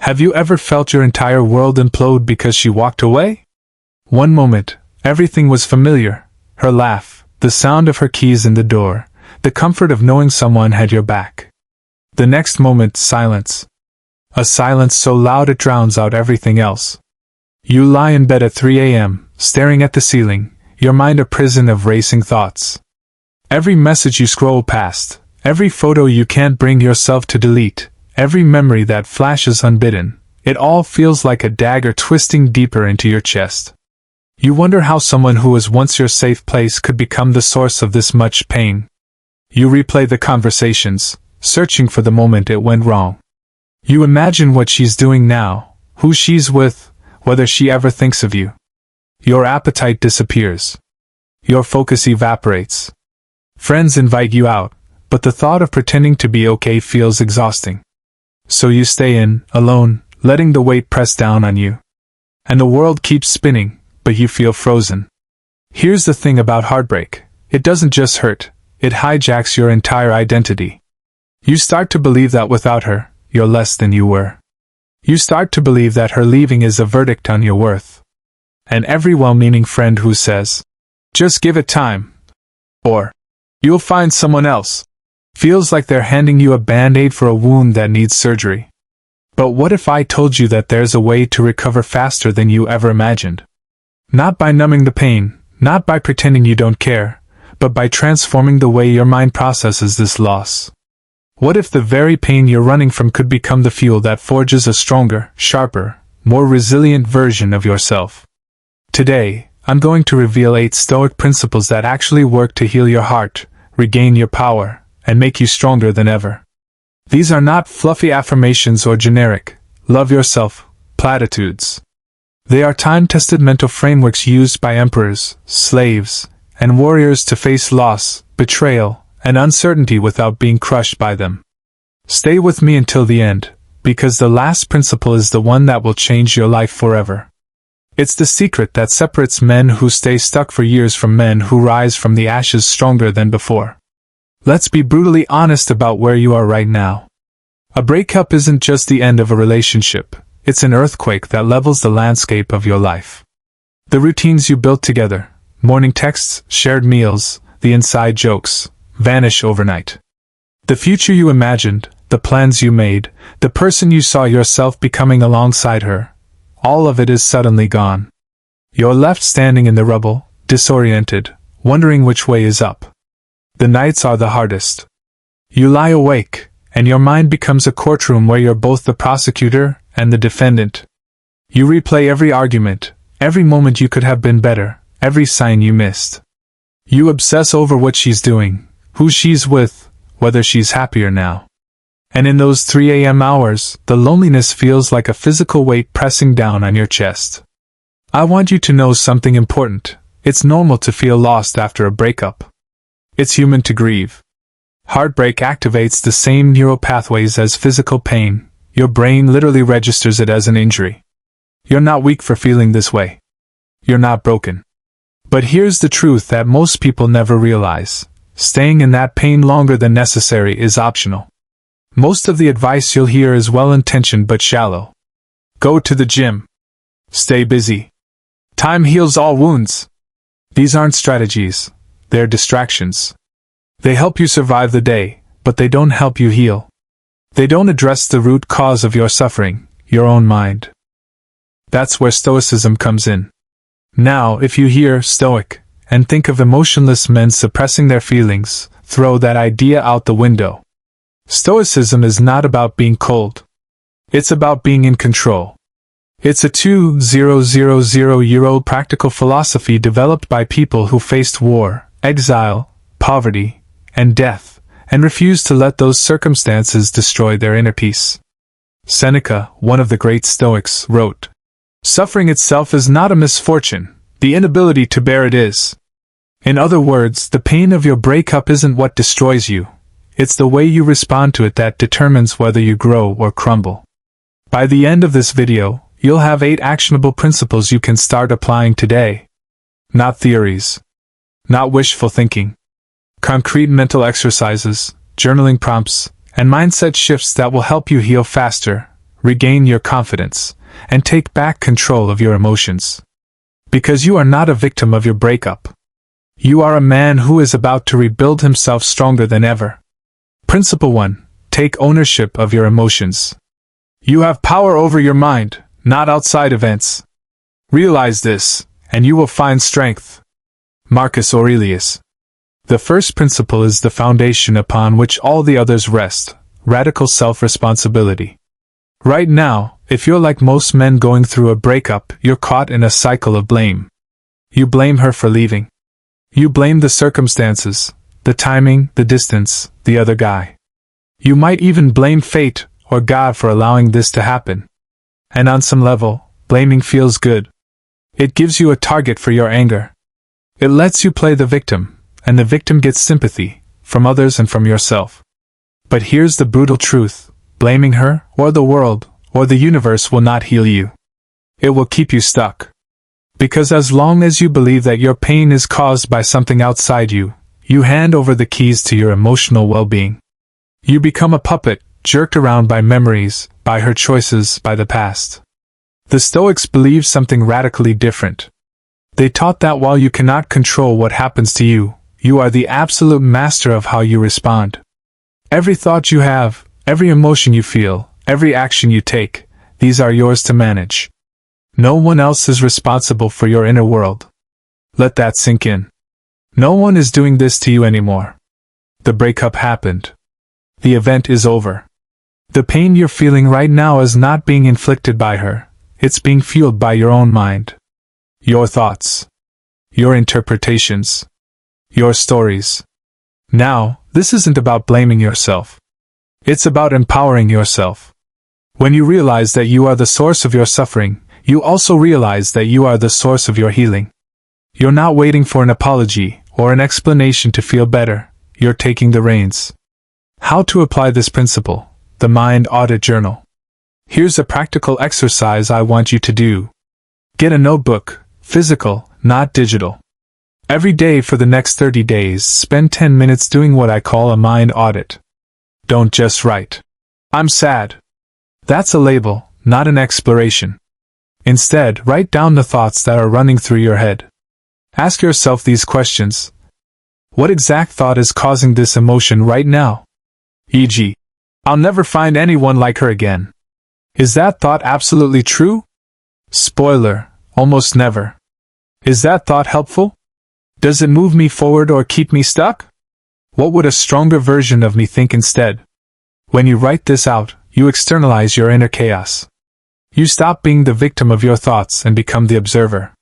Have you ever felt your entire world implode because she walked away? One moment, everything was familiar. Her laugh, the sound of her keys in the door, the comfort of knowing someone had your back. The next moment, silence. A silence so loud it drowns out everything else. You lie in bed at 3 a.m., staring at the ceiling, your mind a prison of racing thoughts. Every message you scroll past, every photo you can't bring yourself to delete, every memory that flashes unbidden, it all feels like a dagger twisting deeper into your chest. You wonder how someone who was once your safe place could become the source of this much pain. You replay the conversations, searching for the moment it went wrong. You imagine what she's doing now, who she's with, whether she ever thinks of you. Your appetite disappears. Your focus evaporates. Friends invite you out, but the thought of pretending to be okay feels exhausting. So you stay in, alone, letting the weight press down on you. And the world keeps spinning, but you feel frozen. Here's the thing about heartbreak. It doesn't just hurt, it hijacks your entire identity. You start to believe that without her, you're less than you were. You start to believe that her leaving is a verdict on your worth. And every well-meaning friend who says, "Just give it time," or "You'll find someone else," feels like they're handing you a band-aid for a wound that needs surgery. But what if I told you that there's a way to recover faster than you ever imagined? Not by numbing the pain, not by pretending you don't care, but by transforming the way your mind processes this loss. What if the very pain you're running from could become the fuel that forges a stronger, sharper, more resilient version of yourself? Today, I'm going to reveal 8 Stoic principles that actually work to heal your heart, regain your power, and make you stronger than ever. These are not fluffy affirmations or generic, love yourself, platitudes. They are time-tested mental frameworks used by emperors, slaves, and warriors to face loss, betrayal, and uncertainty without being crushed by them. Stay with me until the end, because the last principle is the one that will change your life forever. It's the secret that separates men who stay stuck for years from men who rise from the ashes stronger than before. Let's be brutally honest about where you are right now. A breakup isn't just the end of a relationship, it's an earthquake that levels the landscape of your life. The routines you built together, morning texts, shared meals, the inside jokes, vanish overnight. The future you imagined, the plans you made, the person you saw yourself becoming alongside her, all of it is suddenly gone. You're left standing in the rubble, disoriented, wondering which way is up. The nights are the hardest. You lie awake, and your mind becomes a courtroom where you're both the prosecutor and the defendant. You replay every argument, every moment you could have been better, every sign you missed. You obsess over what she's doing, who she's with, whether she's happier now. And in those 3 a.m. hours, the loneliness feels like a physical weight pressing down on your chest. I want you to know something important. It's normal to feel lost after a breakup. It's human to grieve. Heartbreak activates the same neural pathways as physical pain. Your brain literally registers it as an injury. You're not weak for feeling this way. You're not broken. But here's the truth that most people never realize. Staying in that pain longer than necessary is optional. Most of the advice you'll hear is well-intentioned but shallow. Go to the gym. Stay busy. Time heals all wounds. These aren't strategies. They're distractions. They help you survive the day, but they don't help you heal. They don't address the root cause of your suffering, your own mind. That's where Stoicism comes in. Now, if you hear Stoic, and think of emotionless men suppressing their feelings, throw that idea out the window. Stoicism is not about being cold. It's about being in control. It's a 2000-year-old practical philosophy developed by people who faced war, exile, poverty, and death, and refused to let those circumstances destroy their inner peace. Seneca, one of the great Stoics, wrote, "Suffering itself is not a misfortune, the inability to bear it is." In other words, the pain of your breakup isn't what destroys you. It's the way you respond to it that determines whether you grow or crumble. By the end of this video, you'll have 8 actionable principles you can start applying today. Not theories. Not wishful thinking. Concrete mental exercises, journaling prompts, and mindset shifts that will help you heal faster, regain your confidence, and take back control of your emotions. Because you are not a victim of your breakup. You are a man who is about to rebuild himself stronger than ever. Principle 1. Take ownership of your emotions. You have power over your mind, not outside events. Realize this, and you will find strength. Marcus Aurelius. The first principle is the foundation upon which all the others rest: radical self-responsibility. Right now, if you're like most men going through a breakup, you're caught in a cycle of blame. You blame her for leaving. You blame the circumstances, the timing, the distance, the other guy. You might even blame fate or God for allowing this to happen. And on some level, blaming feels good. It gives you a target for your anger. It lets you play the victim, and the victim gets sympathy, from others and from yourself. But here's the brutal truth: blaming her, or the world, or the universe will not heal you. It will keep you stuck. Because as long as you believe that your pain is caused by something outside you, you hand over the keys to your emotional well-being. You become a puppet, jerked around by memories, by her choices, by the past. The Stoics believed something radically different. They taught that while you cannot control what happens to you, you are the absolute master of how you respond. Every thought you have, every emotion you feel, every action you take, these are yours to manage. No one else is responsible for your inner world. Let that sink in. No one is doing this to you anymore. The breakup happened. The event is over. The pain you're feeling right now is not being inflicted by her. It's being fueled by your own mind. Your thoughts. Your interpretations. Your stories. Now, this isn't about blaming yourself. It's about empowering yourself. When you realize that you are the source of your suffering, you also realize that you are the source of your healing. You're not waiting for an apology or an explanation to feel better. You're taking the reins. How to apply this principle? The Mind Audit Journal. Here's a practical exercise I want you to do. Get a notebook, physical, not digital. Every day for the next 30 days, spend 10 minutes doing what I call a mind audit. Don't just write, "I'm sad." That's a label, not an exploration. Instead, write down the thoughts that are running through your head. Ask yourself these questions. What exact thought is causing this emotion right now? E.g., "I'll never find anyone like her again." Is that thought absolutely true? Spoiler, almost never. Is that thought helpful? Does it move me forward or keep me stuck? What would a stronger version of me think instead? When you write this out, you externalize your inner chaos. You stop being the victim of your thoughts and become the observer.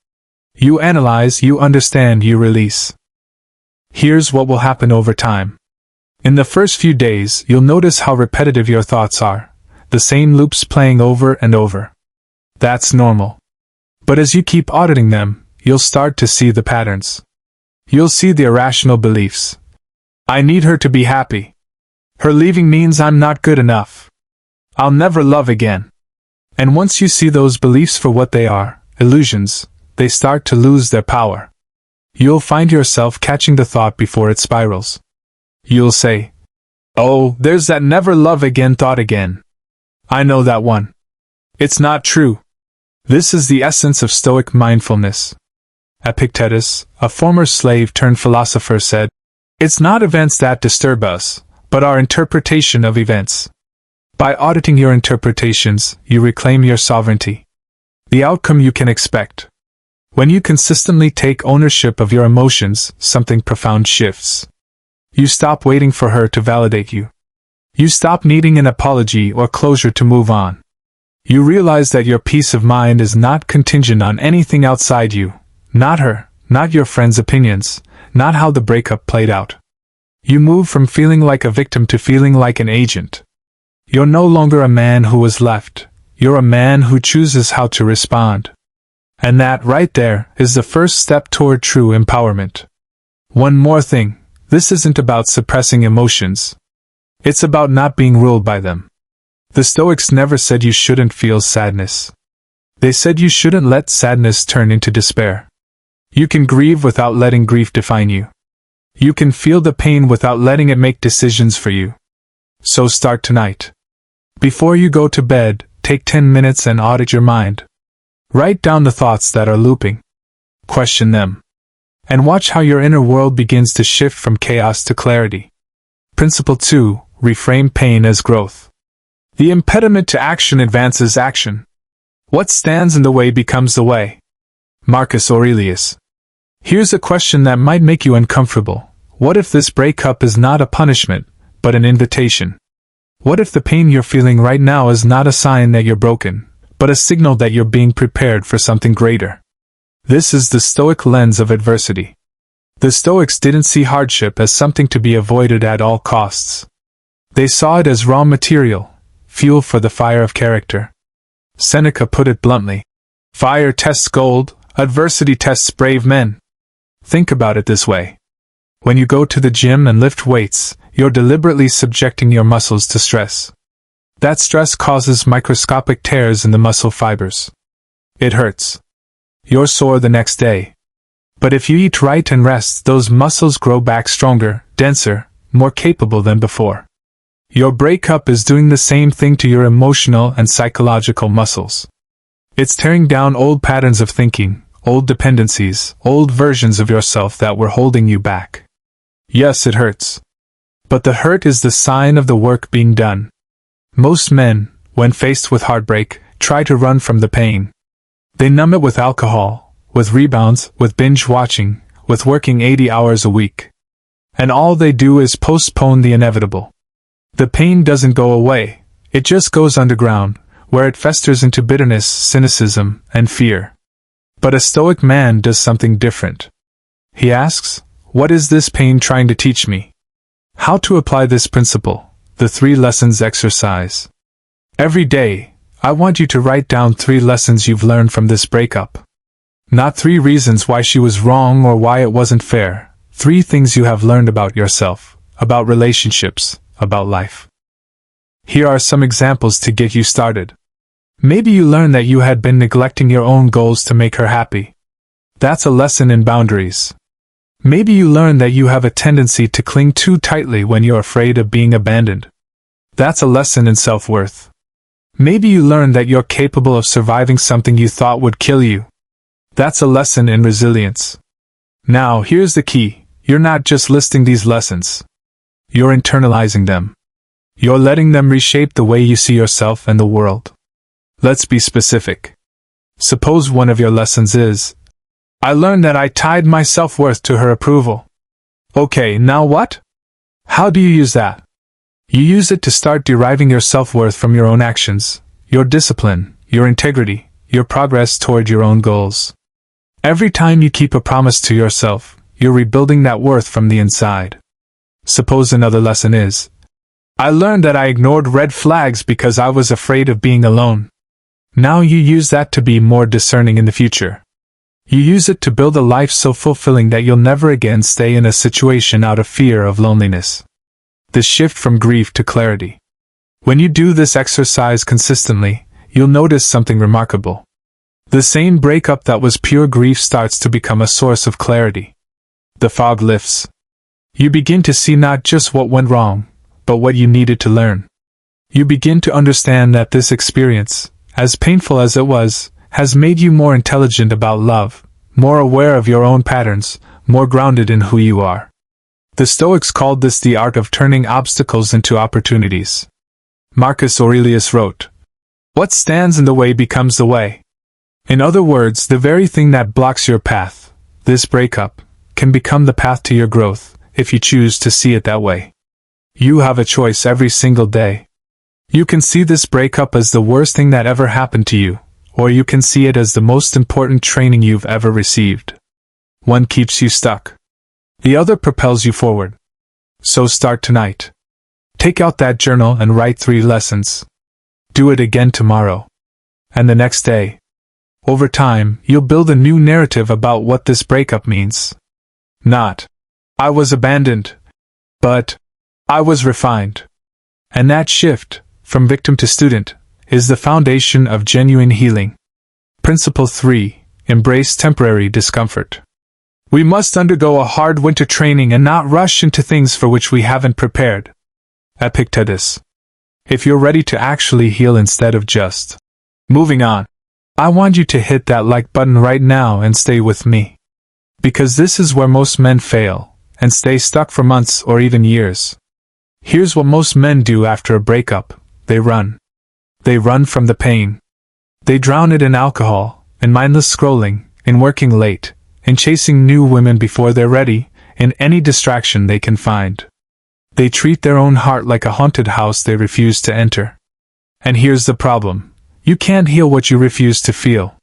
You analyze, you understand, you release. Here's what will happen over time. In the first few days, you'll notice how repetitive your thoughts are, the same loops playing over and over. That's normal. But as you keep auditing them, you'll start to see the patterns. You'll see the irrational beliefs. I need her to be happy. Her leaving means I'm not good enough. I'll never love again. And once you see those beliefs for what they are, illusions, they start to lose their power. You'll find yourself catching the thought before it spirals. You'll say, "Oh, there's that never love again thought again. I know that one. It's not true." This is the essence of Stoic mindfulness. Epictetus, a former slave turned philosopher, said, "It's not events that disturb us, but our interpretation of events." By auditing your interpretations, you reclaim your sovereignty. The outcome you can expect. When you consistently take ownership of your emotions, something profound shifts. You stop waiting for her to validate you. You stop needing an apology or closure to move on. You realize that your peace of mind is not contingent on anything outside you, not her, not your friends' opinions, not how the breakup played out. You move from feeling like a victim to feeling like an agent. You're no longer a man who was left, you're a man who chooses how to respond. And that, right there, is the first step toward true empowerment. One more thing, this isn't about suppressing emotions. It's about not being ruled by them. The Stoics never said you shouldn't feel sadness. They said you shouldn't let sadness turn into despair. You can grieve without letting grief define you. You can feel the pain without letting it make decisions for you. So start tonight. Before you go to bed, take 10 minutes and audit your mind. Write down the thoughts that are looping. Question them. And watch how your inner world begins to shift from chaos to clarity. Principle 2. Reframe pain as growth. The impediment to action advances action. What stands in the way becomes the way. Marcus Aurelius. Here's a question that might make you uncomfortable. What if this breakup is not a punishment, but an invitation? What if the pain you're feeling right now is not a sign that you're broken, but a signal that you're being prepared for something greater? This is the Stoic lens of adversity. The Stoics didn't see hardship as something to be avoided at all costs. They saw it as raw material, fuel for the fire of character. Seneca put it bluntly. Fire tests gold, adversity tests brave men. Think about it this way. When you go to the gym and lift weights, you're deliberately subjecting your muscles to stress. That stress causes microscopic tears in the muscle fibers. It hurts. You're sore the next day. But if you eat right and rest, those muscles grow back stronger, denser, more capable than before. Your breakup is doing the same thing to your emotional and psychological muscles. It's tearing down old patterns of thinking, old dependencies, old versions of yourself that were holding you back. Yes, it hurts. But the hurt is the sign of the work being done. Most men, when faced with heartbreak, try to run from the pain. They numb it with alcohol, with rebounds, with binge watching, with working 80 hours a week. And all they do is postpone the inevitable. The pain doesn't go away, it just goes underground, where it festers into bitterness, cynicism, and fear. But a Stoic man does something different. He asks, what is this pain trying to teach me? How to apply this principle, the 3 lessons exercise. Every day, I want you to write down 3 lessons you've learned from this breakup. Not 3 reasons why she was wrong or why it wasn't fair. 3 things you have learned about yourself, about relationships, about life. Here are some examples to get you started. Maybe you learned that you had been neglecting your own goals to make her happy. That's a lesson in boundaries. Maybe you learned that you have a tendency to cling too tightly when you're afraid of being abandoned. That's a lesson in self-worth. Maybe you learned that you're capable of surviving something you thought would kill you. That's a lesson in resilience. Now, here's the key. You're not just listing these lessons. You're internalizing them. You're letting them reshape the way you see yourself and the world. Let's be specific. Suppose one of your lessons is, I learned that I tied my self-worth to her approval. Okay, now what? How do you use that? You use it to start deriving your self-worth from your own actions, your discipline, your integrity, your progress toward your own goals. Every time you keep a promise to yourself, you're rebuilding that worth from the inside. Suppose another lesson is, I learned that I ignored red flags because I was afraid of being alone. Now you use that to be more discerning in the future. You use it to build a life so fulfilling that you'll never again stay in a situation out of fear of loneliness. The shift from grief to clarity. When you do this exercise consistently, you'll notice something remarkable. The same breakup that was pure grief starts to become a source of clarity. The fog lifts. You begin to see not just what went wrong, but what you needed to learn. You begin to understand that this experience, as painful as it was, has made you more intelligent about love, more aware of your own patterns, more grounded in who you are. The Stoics called this the art of turning obstacles into opportunities. Marcus Aurelius wrote, what stands in the way becomes the way. In other words, the very thing that blocks your path, this breakup, can become the path to your growth, if you choose to see it that way. You have a choice every single day. You can see this breakup as the worst thing that ever happened to you, or you can see it as the most important training you've ever received. One keeps you stuck. The other propels you forward. So start tonight. Take out that journal and write 3 lessons. Do it again tomorrow. And the next day. Over time, you'll build a new narrative about what this breakup means. Not, I was abandoned, but, I was refined. And that shift, from victim to student, is the foundation of genuine healing. Principle 3. Embrace temporary discomfort. We must undergo a hard winter training and not rush into things for which we haven't prepared. Epictetus. If you're ready to actually heal instead of just moving on, I want you to hit that like button right now and stay with me. Because this is where most men fail, and stay stuck for months or even years. Here's what most men do after a breakup: they run. They run from the pain. They drown it in alcohol, in mindless scrolling, in working late, in chasing new women before they're ready, in any distraction they can find. They treat their own heart like a haunted house they refuse to enter. And here's the problem: you can't heal what you refuse to feel.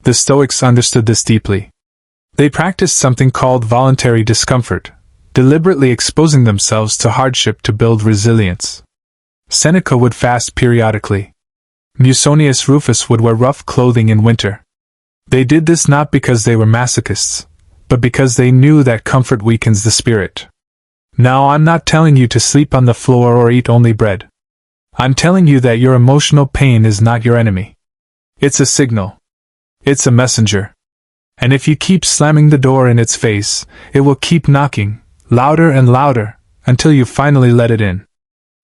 The Stoics understood this deeply. They practiced something called voluntary discomfort, deliberately exposing themselves to hardship to build resilience. Seneca would fast periodically. Musonius Rufus would wear rough clothing in winter. They did this not because they were masochists, but because they knew that comfort weakens the spirit. Now, I'm not telling you to sleep on the floor or eat only bread. I'm telling you that your emotional pain is not your enemy. It's a signal. It's a messenger. And if you keep slamming the door in its face, it will keep knocking, louder and louder, until you finally let it in.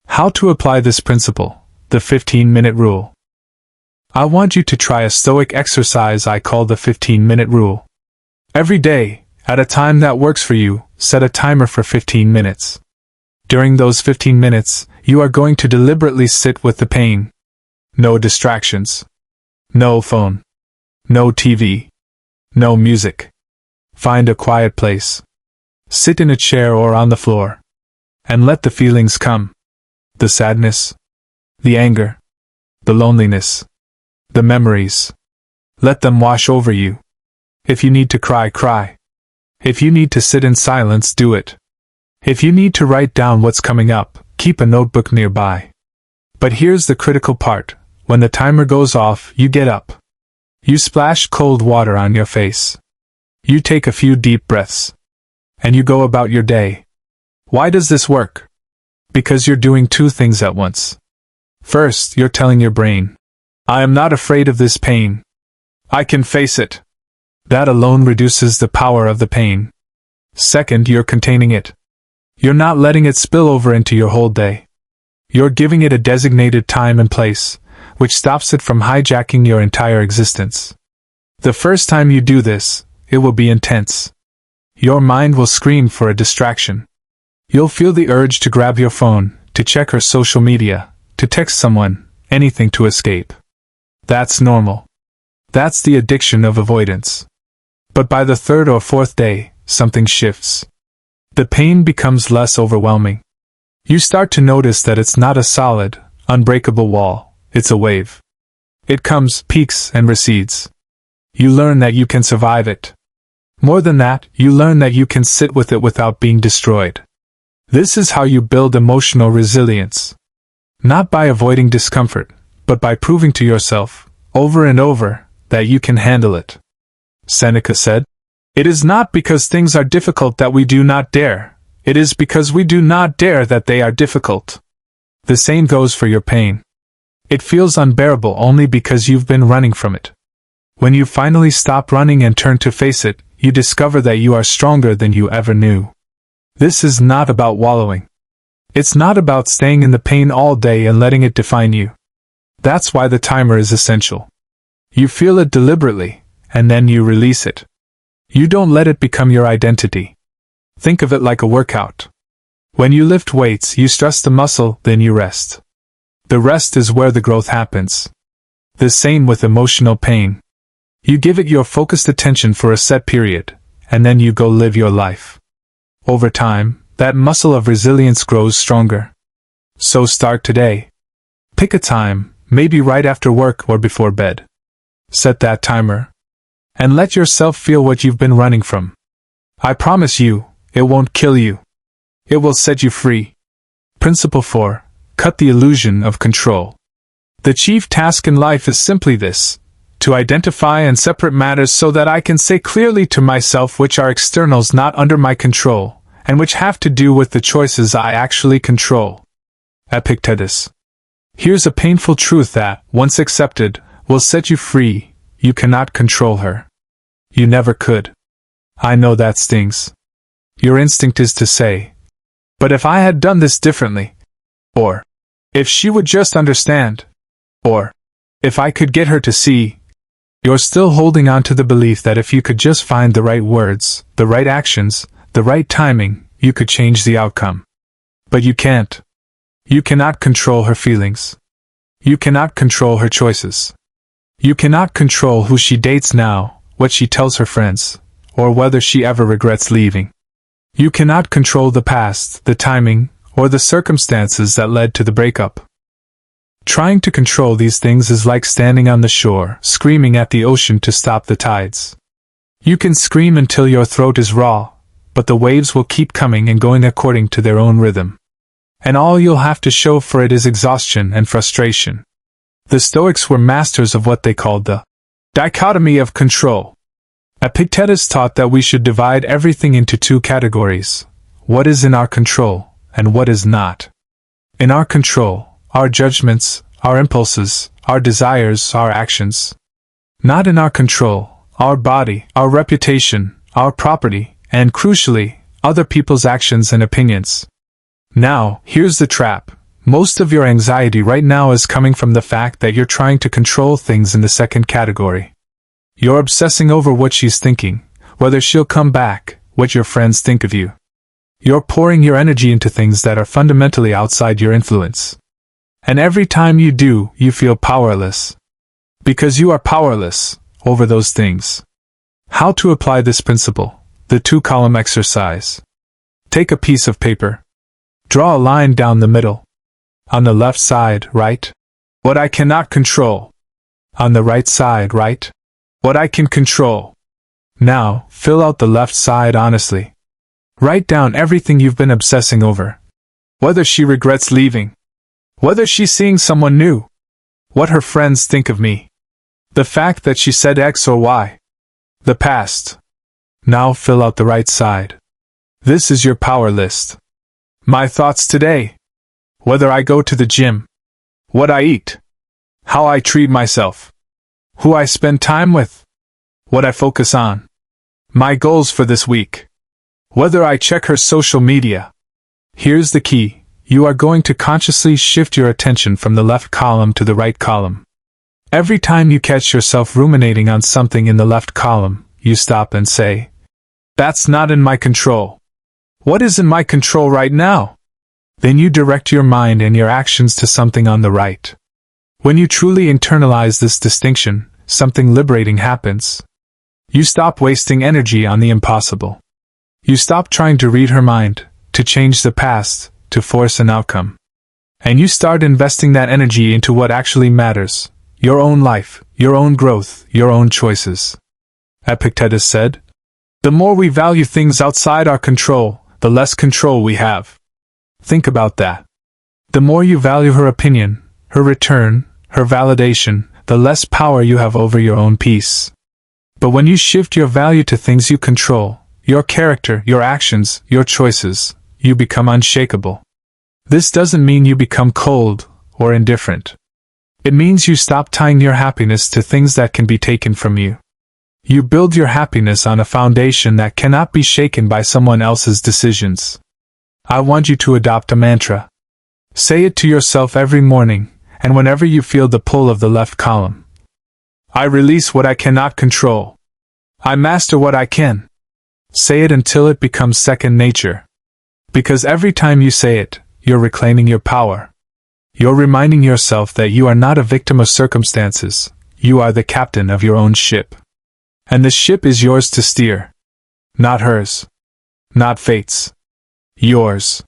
How to apply this principle: the 15-minute rule. I want you to try a Stoic exercise I call the 15-minute rule. Every day, at a time that works for you, set a timer for 15 minutes. During those 15 minutes, you are going to deliberately sit with the pain. No distractions. No phone. No TV. No music. Find a quiet place. Sit in a chair or on the floor. And let the feelings come. The sadness. The anger. The loneliness. The memories. Let them wash over you. If you need to cry, cry. If you need to sit in silence, do it. If you need to write down what's coming up, keep a notebook nearby. But here's the critical part: when the timer goes off, you get up. You splash cold water on your face. You take a few deep breaths. And you go about your day. Why does this work? Because you're doing two things at once. First, you're telling your brain, I am not afraid of this pain. I can face it. That alone reduces the power of the pain. Second, you're containing it. You're not letting it spill over into your whole day. You're giving it a designated time and place, which stops it from hijacking your entire existence. The first time you do this, it will be intense. Your mind will scream for a distraction. You'll feel the urge to grab your phone, to check her social media, to text someone, anything to escape. That's normal. That's the addiction of avoidance. But by the third or fourth day, something shifts. The pain becomes less overwhelming. You start to notice that it's not a solid, unbreakable wall, it's a wave. It comes, peaks, and recedes. You learn that you can survive it. More than that, you learn that you can sit with it without being destroyed. This is how you build emotional resilience. Not by avoiding discomfort, but by proving to yourself, over and over, that you can handle it. Seneca said, "It is not because things are difficult that we do not dare. It is because we do not dare that they are difficult." The same goes for your pain. It feels unbearable only because you've been running from it. When you finally stop running and turn to face it, you discover that you are stronger than you ever knew. This is not about wallowing. It's not about staying in the pain all day and letting it define you. That's why the timer is essential. You feel it deliberately, and then you release it. You don't let it become your identity. Think of it like a workout. When you lift weights, you stress the muscle, then you rest. The rest is where the growth happens. The same with emotional pain. You give it your focused attention for a set period, and then you go live your life. Over time, that muscle of resilience grows stronger. So start today. Pick a time, maybe right after work or before bed. Set that timer. And let yourself feel what you've been running from. I promise you, it won't kill you. It will set you free. Principle 4. Cut the illusion of control. The chief task in life is simply this: to identify and separate matters so that I can say clearly to myself which are externals not under my control, and which have to do with the choices I actually control. Epictetus. Here's a painful truth that, once accepted, will set you free: you cannot control her. You never could. I know that stings. Your instinct is to say, but if I had done this differently, or, If she would just understand. Or, if I could get her to see. You're still holding on to the belief that if you could just find the right words, the right actions, the right timing, you could change the outcome. But you can't. You cannot control her feelings. You cannot control her choices. You cannot control who she dates now, what she tells her friends, or whether she ever regrets leaving. You cannot control the past, the timing, or the circumstances that led to the breakup. Trying to control these things is like standing on the shore, screaming at the ocean to stop the tides. You can scream until your throat is raw, but the waves will keep coming and going according to their own rhythm. And all you'll have to show for it is exhaustion and frustration. The Stoics were masters of what they called the dichotomy of control. Epictetus taught that we should divide everything into two categories: what is in our control, and what is not. In our control, our judgments, our impulses, our desires, our actions. Not in our control, our body, our reputation, our property, and crucially, other people's actions and opinions. Now, here's the trap. Most of your anxiety right now is coming from the fact that you're trying to control things in the second category. You're obsessing over what she's thinking, whether she'll come back, what your friends think of you. You're pouring your energy into things that are fundamentally outside your influence. And every time you do, you feel powerless. Because you are powerless over those things. How to apply this principle? The two-column exercise. Take a piece of paper. Draw a line down the middle. On the left side, right? What I cannot control. On the right side, right? What I can control. Now, fill out the left side honestly. Write down everything you've been obsessing over. Whether she regrets leaving. Whether she's seeing someone new. What her friends think of me. The fact that she said X or Y. The past. Now fill out the right side. This is your power list. My thoughts today. Whether I go to the gym. What I eat. How I treat myself. Who I spend time with. What I focus on. My goals for this week. Whether I check her social media. Here's the key. You are going to consciously shift your attention from the left column to the right column. Every time you catch yourself ruminating on something in the left column, you stop and say, "That's not in my control. What is in my control right now?" Then you direct your mind and your actions to something on the right. When you truly internalize this distinction, something liberating happens. You stop wasting energy on the impossible. You stop trying to read her mind, to change the past, to force an outcome. And you start investing that energy into what actually matters: your own life, your own growth, your own choices. Epictetus said, "The more we value things outside our control, the less control we have." Think about that. The more you value her opinion, her return, her validation, the less power you have over your own peace. But when you shift your value to things you control, your character, your actions, your choices, you become unshakable. This doesn't mean you become cold or indifferent. It means you stop tying your happiness to things that can be taken from you. You build your happiness on a foundation that cannot be shaken by someone else's decisions. I want you to adopt a mantra. Say it to yourself every morning, and whenever you feel the pull of the left column. I release what I cannot control. I master what I can. Say it until it becomes second nature. Because every time you say it, you're reclaiming your power. You're reminding yourself that you are not a victim of circumstances, you are the captain of your own ship. And the ship is yours to steer. Not hers. Not fate's. Yours.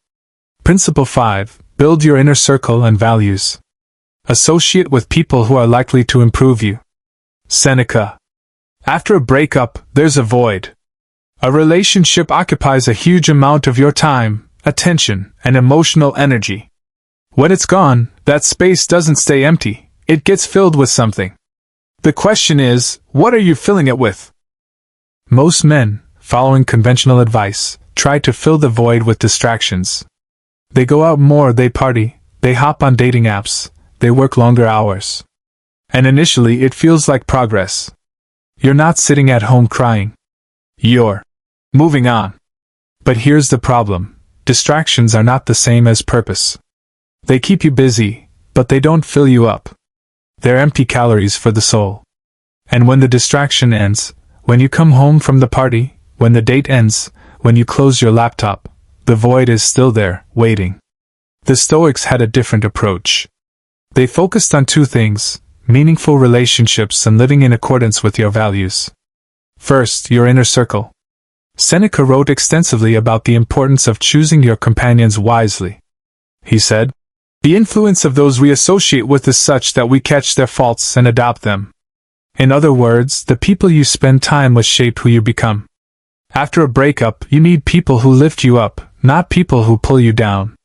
Principle 5. Build your inner circle and values. Associate with people who are likely to improve you. Seneca. After a breakup, there's a void. A relationship occupies a huge amount of your time, attention, and emotional energy. When it's gone, that space doesn't stay empty, it gets filled with something. The question is, what are you filling it with? Most men, following conventional advice, try to fill the void with distractions. They go out more, they party, they hop on dating apps, they work longer hours. And initially it feels like progress. You're not sitting at home crying. You're moving on. But here's the problem. Distractions are not the same as purpose. They keep you busy, but they don't fill you up. They're empty calories for the soul. And when the distraction ends, when you come home from the party, when the date ends, when you close your laptop, the void is still there, waiting. The Stoics had a different approach. They focused on two things: meaningful relationships and living in accordance with your values. First, your inner circle. Seneca wrote extensively about the importance of choosing your companions wisely. He said, "The influence of those we associate with is such that we catch their faults and adopt them." In other words, the people you spend time with shape who you become. After a breakup, you need people who lift you up, not people who pull you down.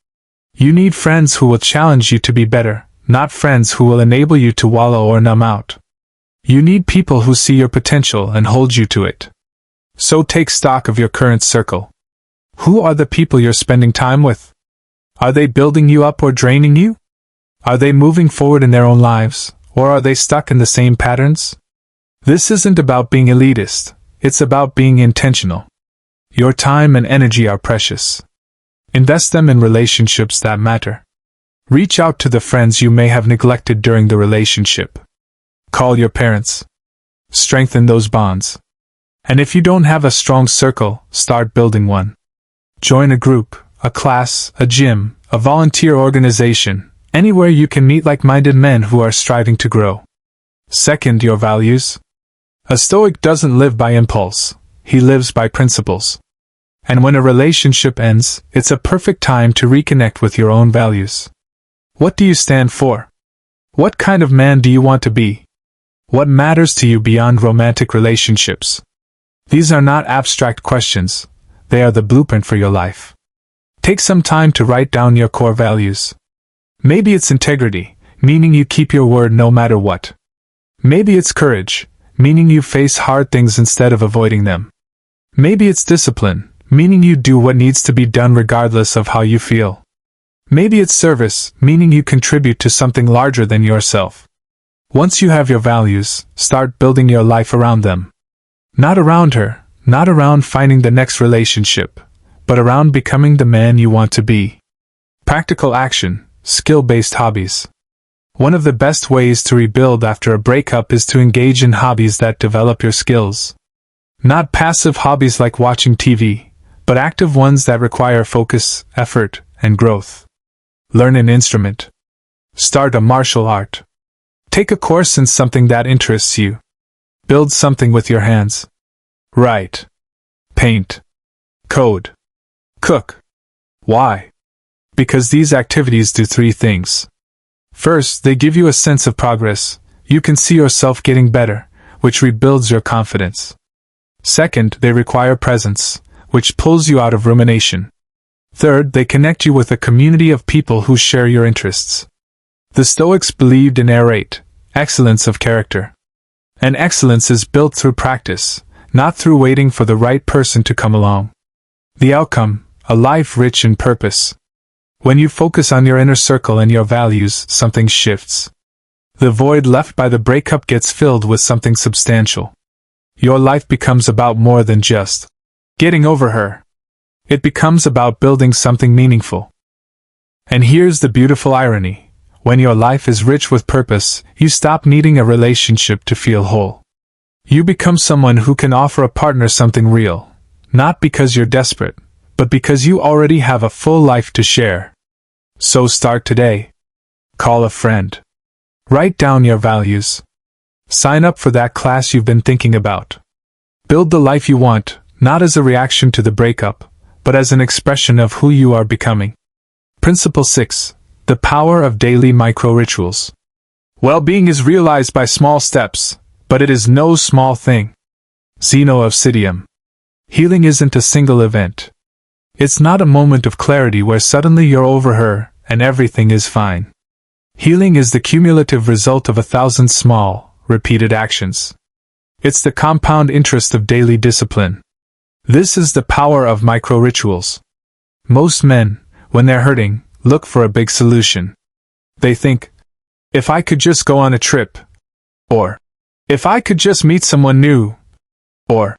You need friends who will challenge you to be better, not friends who will enable you to wallow or numb out. You need people who see your potential and hold you to it. So take stock of your current circle. Who are the people you're spending time with? Are they building you up or draining you? Are they moving forward in their own lives, or are they stuck in the same patterns? This isn't about being elitist, it's about being intentional. Your time and energy are precious. Invest them in relationships that matter. Reach out to the friends you may have neglected during the relationship. Call your parents. Strengthen those bonds. And if you don't have a strong circle, start building one. Join a group, a class, a gym, a volunteer organization, anywhere you can meet like-minded men who are striving to grow. Second, your values. A Stoic doesn't live by impulse, he lives by principles. And when a relationship ends, it's a perfect time to reconnect with your own values. What do you stand for? What kind of man do you want to be? What matters to you beyond romantic relationships? These are not abstract questions, they are the blueprint for your life. Take some time to write down your core values. Maybe it's integrity, meaning you keep your word no matter what. Maybe it's courage, meaning you face hard things instead of avoiding them. Maybe it's discipline, meaning you do what needs to be done regardless of how you feel. Maybe it's service, meaning you contribute to something larger than yourself. Once you have your values, start building your life around them. Not around her, not around finding the next relationship, but around becoming the man you want to be. Practical action, skill-based hobbies. One of the best ways to rebuild after a breakup is to engage in hobbies that develop your skills. Not passive hobbies like watching TV, but active ones that require focus, effort, and growth. Learn an instrument. Start a martial art. Take a course in something that interests you. Build something with your hands. Write. Paint. Code. Cook. Why? Because these activities do three things. First, they give you a sense of progress. You can see yourself getting better, which rebuilds your confidence. Second, they require presence, which pulls you out of rumination. Third, they connect you with a community of people who share your interests. The Stoics believed in arete, excellence of character. And excellence is built through practice, not through waiting for the right person to come along. The outcome, a life rich in purpose. When you focus on your inner circle and your values, something shifts. The void left by the breakup gets filled with something substantial. Your life becomes about more than just getting over her. It becomes about building something meaningful. And here's the beautiful irony. When your life is rich with purpose, you stop needing a relationship to feel whole. You become someone who can offer a partner something real, not because you're desperate, but because you already have a full life to share. So start today. Call a friend. Write down your values. Sign up for that class you've been thinking about. Build the life you want, not as a reaction to the breakup, but as an expression of who you are becoming. Principle 6. The power of daily micro-rituals. Well-being is realized by small steps, but it is no small thing. Zeno of Citium. Healing isn't a single event. It's not a moment of clarity where suddenly you're over her and everything is fine. Healing is the cumulative result of 1,000 small, repeated actions. It's the compound interest of daily discipline. This is the power of micro-rituals. Most men, when they're hurting, look for a big solution. They think, if I could just go on a trip, or if I could just meet someone new, or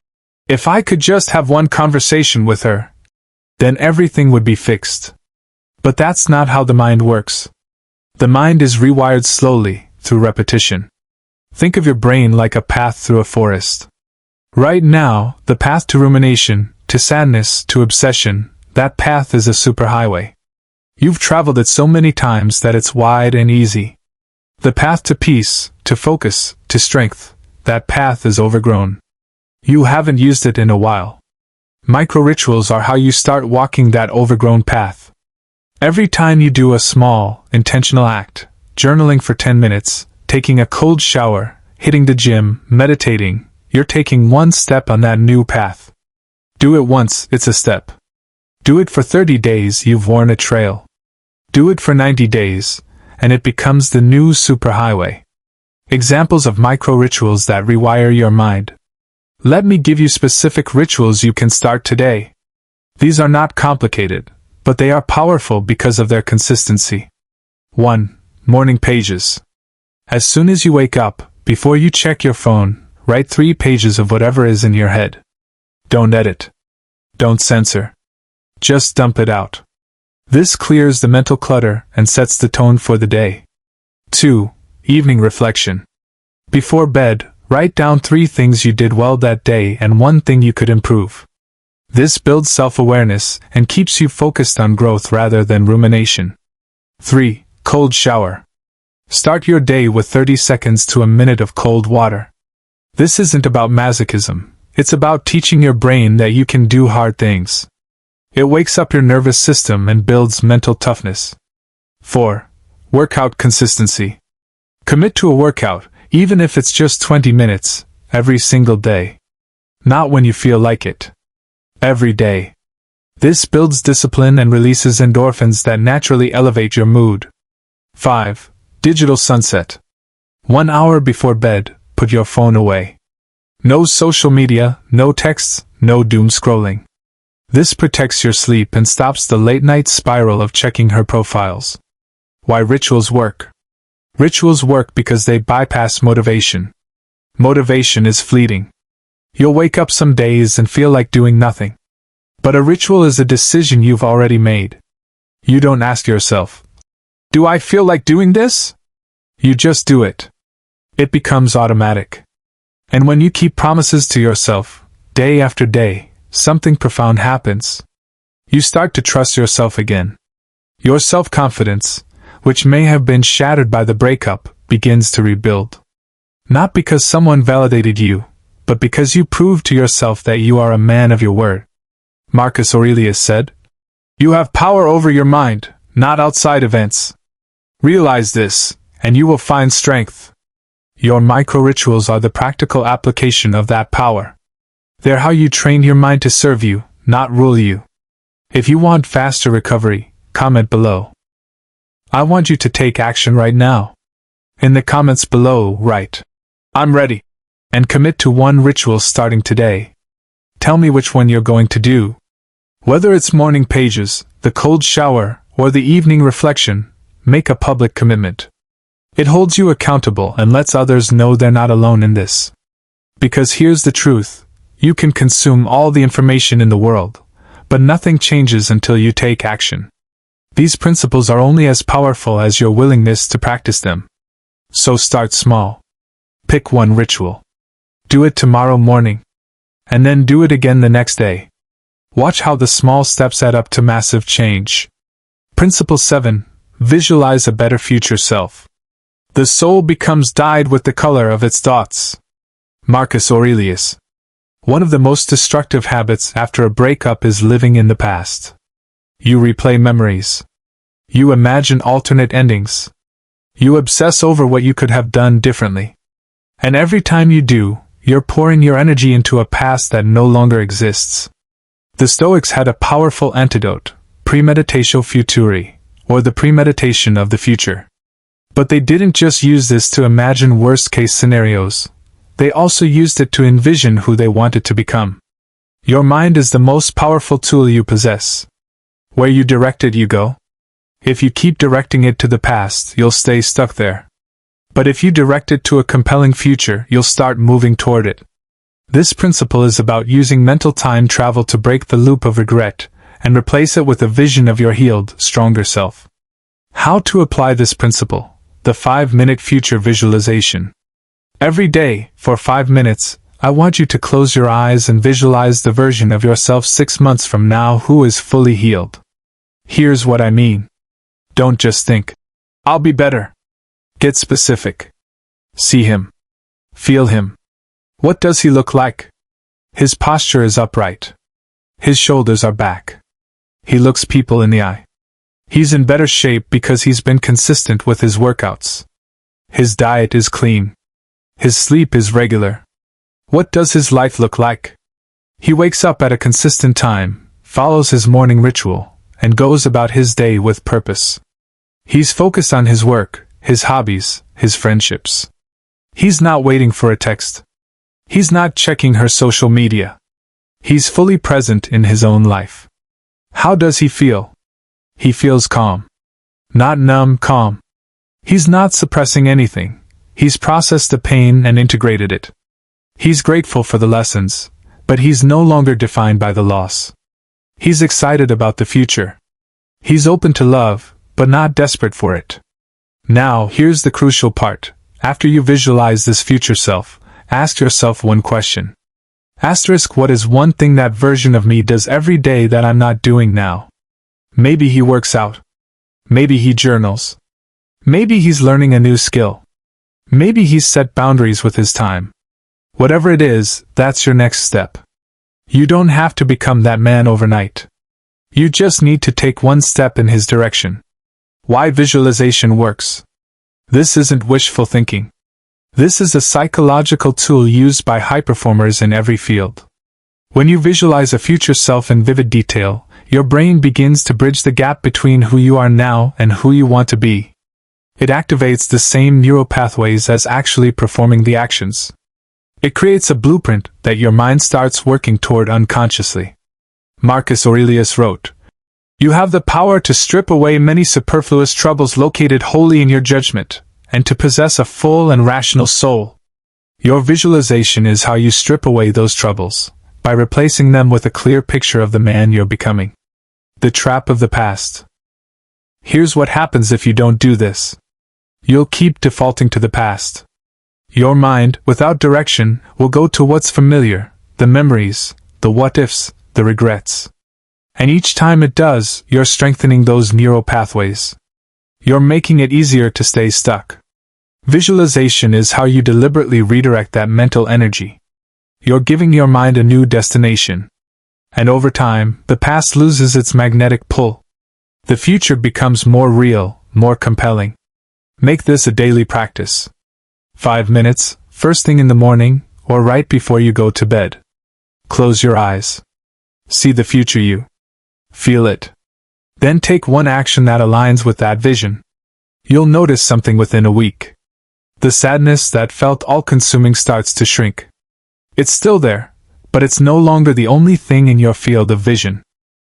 if I could just have one conversation with her, then everything would be fixed. But that's not how the mind works. The mind is rewired slowly, through repetition. Think of your brain like a path through a forest. Right now, the path to rumination, to sadness, to obsession, that path is a superhighway. You've traveled it so many times that it's wide and easy. The path to peace, to focus, to strength, that path is overgrown. You haven't used it in a while. Micro-rituals are how you start walking that overgrown path. Every time you do a small, intentional act, journaling for 10 minutes, taking a cold shower, hitting the gym, meditating, you're taking one step on that new path. Do it once, it's a step. Do it for 30 days, you've worn a trail. Do it for 90 days, and it becomes the new superhighway. Examples of micro-rituals that rewire your mind. Let me give you specific rituals you can start today. These are not complicated, but they are powerful because of their consistency. 1. Morning pages. As soon as you wake up, before you check your phone, write 3 pages of whatever is in your head. Don't edit. Don't censor. Just dump it out. This clears the mental clutter and sets the tone for the day. 2. Evening reflection. Before bed, write down 3 things you did well that day and 1 thing you could improve. This builds self-awareness and keeps you focused on growth rather than rumination. 3. Cold shower. Start your day with 30 seconds to a minute of cold water. This isn't about masochism, it's about teaching your brain that you can do hard things. It wakes up your nervous system and builds mental toughness. 4. Workout consistency. Commit to a workout, even if it's just 20 minutes, every single day. Not when you feel like it. Every day. This builds discipline and releases endorphins that naturally elevate your mood. 5. Digital sunset. 1 hour before bed, put your phone away. No social media, no texts, no doom scrolling. This protects your sleep and stops the late-night spiral of checking her profiles. Why rituals work. Rituals work because they bypass motivation. Motivation is fleeting. You'll wake up some days and feel like doing nothing. But a ritual is a decision you've already made. You don't ask yourself, "Do I feel like doing this?" You just do it. It becomes automatic. And when you keep promises to yourself, day after day, something profound happens. You start to trust yourself again. Your self-confidence, which may have been shattered by the breakup, begins to rebuild. Not because someone validated you, but because you proved to yourself that you are a man of your word. Marcus Aurelius said, "You have power over your mind, not outside events. Realize this, and you will find strength." Your micro-rituals are the practical application of that power. They're how you train your mind to serve you, not rule you. If you want faster recovery, comment below. I want you to take action right now. In the comments below, write, "I'm ready," and commit to one ritual starting today. Tell me which one you're going to do. Whether it's morning pages, the cold shower, or the evening reflection, make a public commitment. It holds you accountable and lets others know they're not alone in this. Because here's the truth, you can consume all the information in the world, but nothing changes until you take action. These principles are only as powerful as your willingness to practice them. So start small. Pick one ritual. Do it tomorrow morning. And then do it again the next day. Watch how the small steps add up to massive change. Principle 7. Visualize a better future self. The soul becomes dyed with the color of its thoughts. Marcus Aurelius. One of the most destructive habits after a breakup is living in the past. You replay memories. You imagine alternate endings. You obsess over what you could have done differently. And every time you do, you're pouring your energy into a past that no longer exists. The Stoics had a powerful antidote, premeditatio futuri, or the premeditation of the future. But they didn't just use this to imagine worst-case scenarios. They also used it to envision who they wanted to become. Your mind is the most powerful tool you possess. Where you direct it, you go. If you keep directing it to the past, you'll stay stuck there. But if you direct it to a compelling future, you'll start moving toward it. This principle is about using mental time travel to break the loop of regret and replace it with a vision of your healed, stronger self. How to apply this principle? The 5-minute future visualization. Every day, for 5 minutes, I want you to close your eyes and visualize the version of yourself 6 months from now who is fully healed. Here's what I mean. Don't just think, "I'll be better." Get specific. See him. Feel him. What does he look like? His posture is upright. His shoulders are back. He looks people in the eye. He's in better shape because he's been consistent with his workouts. His diet is clean. His sleep is regular. What does his life look like? He wakes up at a consistent time, follows his morning ritual, and goes about his day with purpose. He's focused on his work, his hobbies, his friendships. He's not waiting for a text. He's not checking her social media. He's fully present in his own life. How does he feel? He feels calm. Not numb, calm. He's not suppressing anything. He's processed the pain and integrated it. He's grateful for the lessons, but he's no longer defined by the loss. He's excited about the future. He's open to love, but not desperate for it. Now, here's the crucial part. After you visualize this future self, ask yourself one question. What is one thing that version of me does every day that I'm not doing now? Maybe he works out. Maybe he journals. Maybe he's learning a new skill. Maybe he's set boundaries with his time. Whatever it is, that's your next step. You don't have to become that man overnight. You just need to take one step in his direction. Why visualization works? This isn't wishful thinking. This is a psychological tool used by high performers in every field. When you visualize a future self in vivid detail, your brain begins to bridge the gap between who you are now and who you want to be. It activates the same neural pathways as actually performing the actions. It creates a blueprint that your mind starts working toward unconsciously. Marcus Aurelius wrote, "You have the power to strip away many superfluous troubles located wholly in your judgment, and to possess a full and rational soul." Your visualization is how you strip away those troubles, by replacing them with a clear picture of the man you're becoming. The trap of the past. Here's what happens if you don't do this. You'll keep defaulting to the past. Your mind, without direction, will go to what's familiar, the memories, the what-ifs, the regrets. And each time it does, you're strengthening those neural pathways. You're making it easier to stay stuck. Visualization is how you deliberately redirect that mental energy. You're giving your mind a new destination. And over time, the past loses its magnetic pull. The future becomes more real, more compelling. Make this a daily practice. 5 minutes, first thing in the morning, or right before you go to bed. Close your eyes. See the future you. Feel it. Then take one action that aligns with that vision. You'll notice something within a week. The sadness that felt all-consuming starts to shrink. It's still there, but it's no longer the only thing in your field of vision.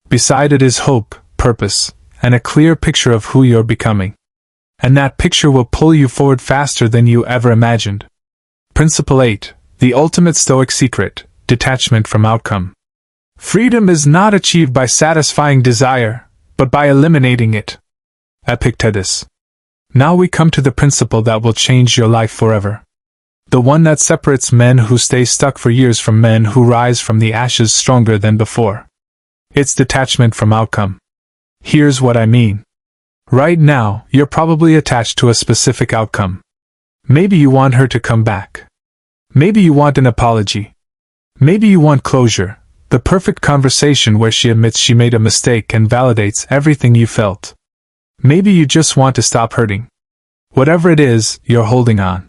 Beside it is hope, purpose, and a clear picture of who you're becoming. And that picture will pull you forward faster than you ever imagined. Principle 8, the ultimate Stoic secret, detachment from outcome. Freedom is not achieved by satisfying desire, but by eliminating it. Epictetus. Now we come to the principle that will change your life forever. The one that separates men who stay stuck for years from men who rise from the ashes stronger than before. It's detachment from outcome. Here's what I mean. Right now, you're probably attached to a specific outcome. Maybe you want her to come back. Maybe you want an apology. Maybe you want closure, the perfect conversation where she admits she made a mistake and validates everything you felt. Maybe you just want to stop hurting. Whatever it is, you're holding on.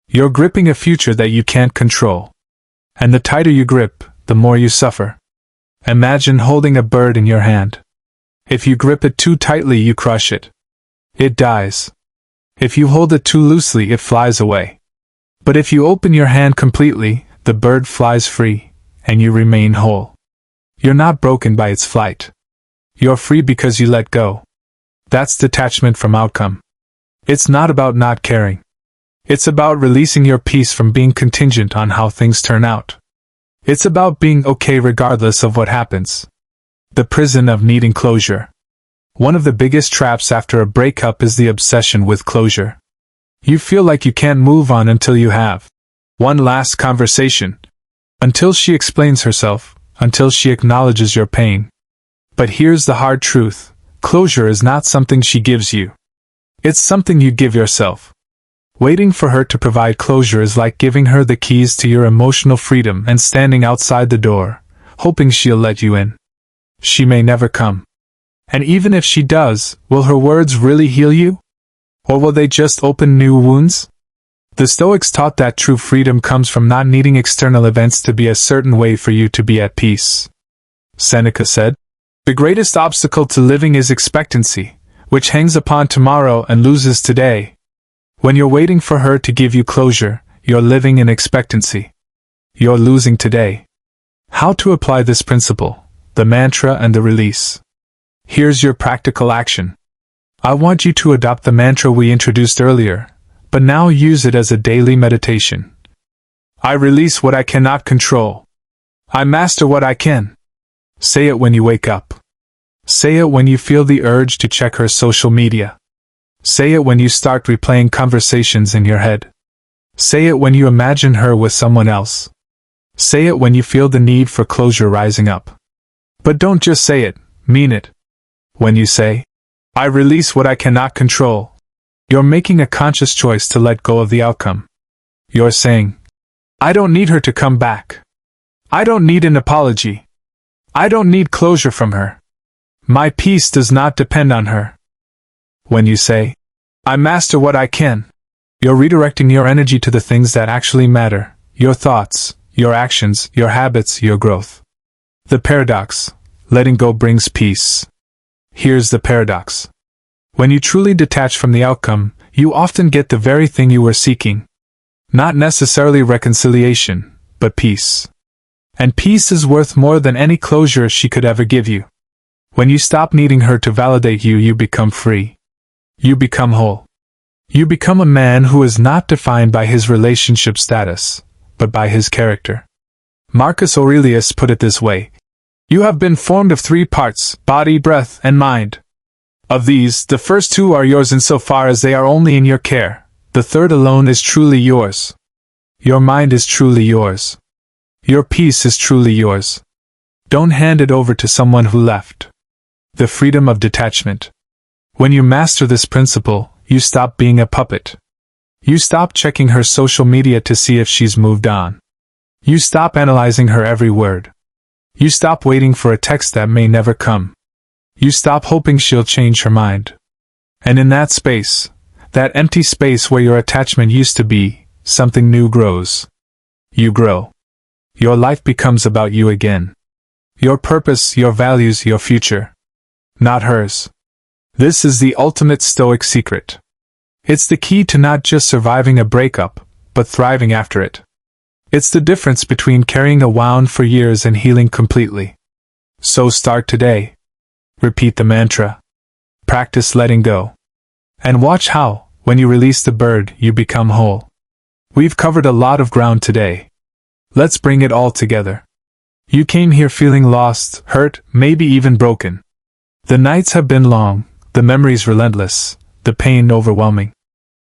You're gripping a future that you can't control. And the tighter you grip, the more you suffer. Imagine holding a bird in your hand. If you grip it too tightly, you crush it. It dies. If you hold it too loosely, it flies away. But if you open your hand completely, the bird flies free, and you remain whole. You're not broken by its flight. You're free because you let go. That's detachment from outcome. It's not about not caring. It's about releasing your peace from being contingent on how things turn out. It's about being okay regardless of what happens. The prison of needing closure. One of the biggest traps after a breakup is the obsession with closure. You feel like you can't move on until you have one last conversation, until she explains herself, until she acknowledges your pain. But here's the hard truth: closure is not something she gives you. It's something you give yourself. Waiting for her to provide closure is like giving her the keys to your emotional freedom and standing outside the door, hoping she'll let you in. She may never come. And even if she does, will her words really heal you? Or will they just open new wounds? The Stoics taught that true freedom comes from not needing external events to be a certain way for you to be at peace. Seneca said, "The greatest obstacle to living is expectancy, which hangs upon tomorrow and loses today." When you're waiting for her to give you closure, you're living in expectancy. You're losing today. How to apply this principle, the mantra and the release. Here's your practical action. I want you to adopt the mantra we introduced earlier, but now use it as a daily meditation. I release what I cannot control. I master what I can. Say it when you wake up. Say it when you feel the urge to check her social media. Say it when you start replaying conversations in your head. Say it when you imagine her with someone else. Say it when you feel the need for closure rising up. But don't just say it, mean it. When you say, I release what I cannot control, you're making a conscious choice to let go of the outcome. You're saying, I don't need her to come back. I don't need an apology. I don't need closure from her. My peace does not depend on her. When you say, I master what I can, you're redirecting your energy to the things that actually matter, your thoughts, your actions, your habits, your growth. The paradox: letting go brings peace. Here's the paradox. When you truly detach from the outcome, you often get the very thing you were seeking. Not necessarily reconciliation, but peace. And peace is worth more than any closure she could ever give you. When you stop needing her to validate you, you become free. You become whole. You become a man who is not defined by his relationship status, but by his character. Marcus Aurelius put it this way: you have been formed of three parts, body, breath, and mind. Of these, the first two are yours insofar as they are only in your care. The third alone is truly yours. Your mind is truly yours. Your peace is truly yours. Don't hand it over to someone who left. The freedom of detachment. When you master this principle, you stop being a puppet. You stop checking her social media to see if she's moved on. You stop analyzing her every word. You stop waiting for a text that may never come. You stop hoping she'll change her mind. And in that space, that empty space where your attachment used to be, something new grows. You grow. Your life becomes about you again. Your purpose, your values, your future. Not hers. This is the ultimate Stoic secret. It's the key to not just surviving a breakup, but thriving after it. It's the difference between carrying a wound for years and healing completely. So start today. Repeat the mantra. Practice letting go. And watch how, when you release the bird, you become whole. We've covered a lot of ground today. Let's bring it all together. You came here feeling lost, hurt, maybe even broken. The nights have been long, the memories relentless, the pain overwhelming.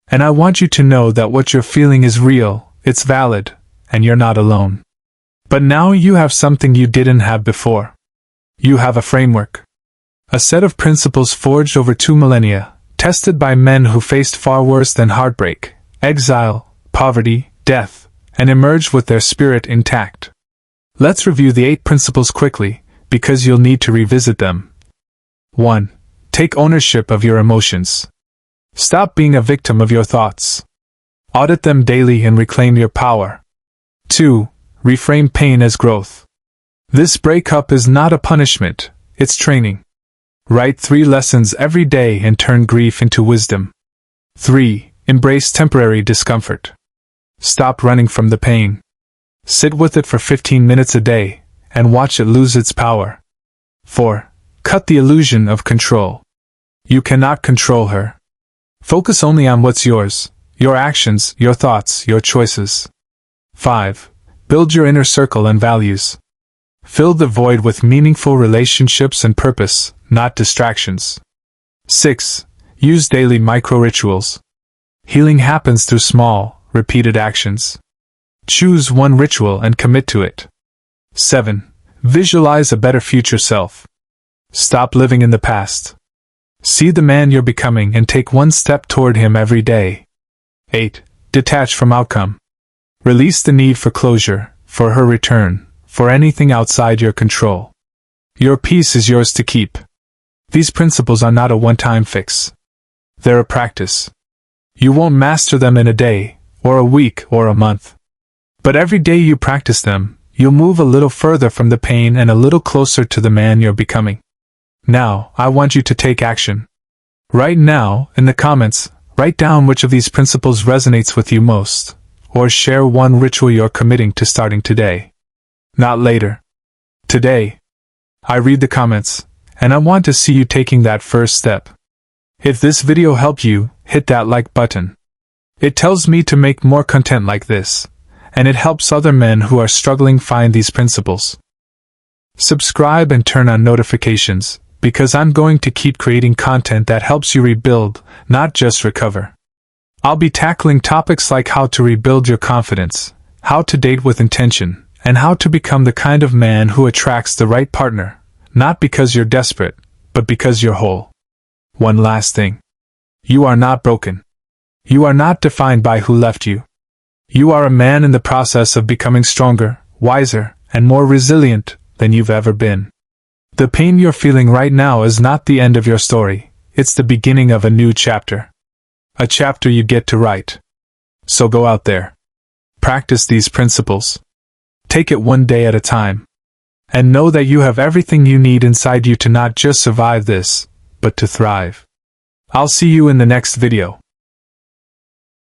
And I want you to know that what you're feeling is real, it's valid, and you're not alone. But now you have something you didn't have before. You have a framework. A set of principles forged over 2 millennia, tested by men who faced far worse than heartbreak, exile, poverty, death, and emerged with their spirit intact. Let's review the 8 principles quickly, because you'll need to revisit them. 1. Take ownership of your emotions. Stop being a victim of your thoughts. Audit them daily and reclaim your power. 2. Reframe pain as growth. This breakup is not a punishment, it's training. Write 3 lessons every day and turn grief into wisdom. 3. Embrace temporary discomfort. Stop running from the pain. Sit with it for 15 minutes a day, and watch it lose its power. 4. Cut the illusion of control. You cannot control her. Focus only on what's yours, your actions, your thoughts, your choices. 5. Build your inner circle and values. Fill the void with meaningful relationships and purpose, not distractions. 6. Use daily micro-rituals. Healing happens through small, repeated actions. Choose one ritual and commit to it. 7. Visualize a better future self. Stop living in the past. See the man you're becoming and take one step toward him every day. 8. Detach from outcome. Release the need for closure, for her return, for anything outside your control. Your peace is yours to keep. These principles are not a one-time fix. They're a practice. You won't master them in a day, or a week, or a month. But every day you practice them, you'll move a little further from the pain and a little closer to the man you're becoming. Now, I want you to take action. Right now, in the comments, write down which of these principles resonates with you most, or share one ritual you're committing to starting today. Not later. Today. I read the comments, and I want to see you taking that first step. If this video helped you, hit that like button. It tells me to make more content like this, and it helps other men who are struggling find these principles. Subscribe and turn on notifications, because I'm going to keep creating content that helps you rebuild, not just recover. I'll be tackling topics like how to rebuild your confidence, how to date with intention, and how to become the kind of man who attracts the right partner, not because you're desperate, but because you're whole. One last thing. You are not broken. You are not defined by who left you. You are a man in the process of becoming stronger, wiser, and more resilient than you've ever been. The pain you're feeling right now is not the end of your story, it's the beginning of a new chapter. A chapter you get to write. So go out there. Practice these principles. Take it one day at a time. And know that you have everything you need inside you to not just survive this, but to thrive. I'll see you in the next video.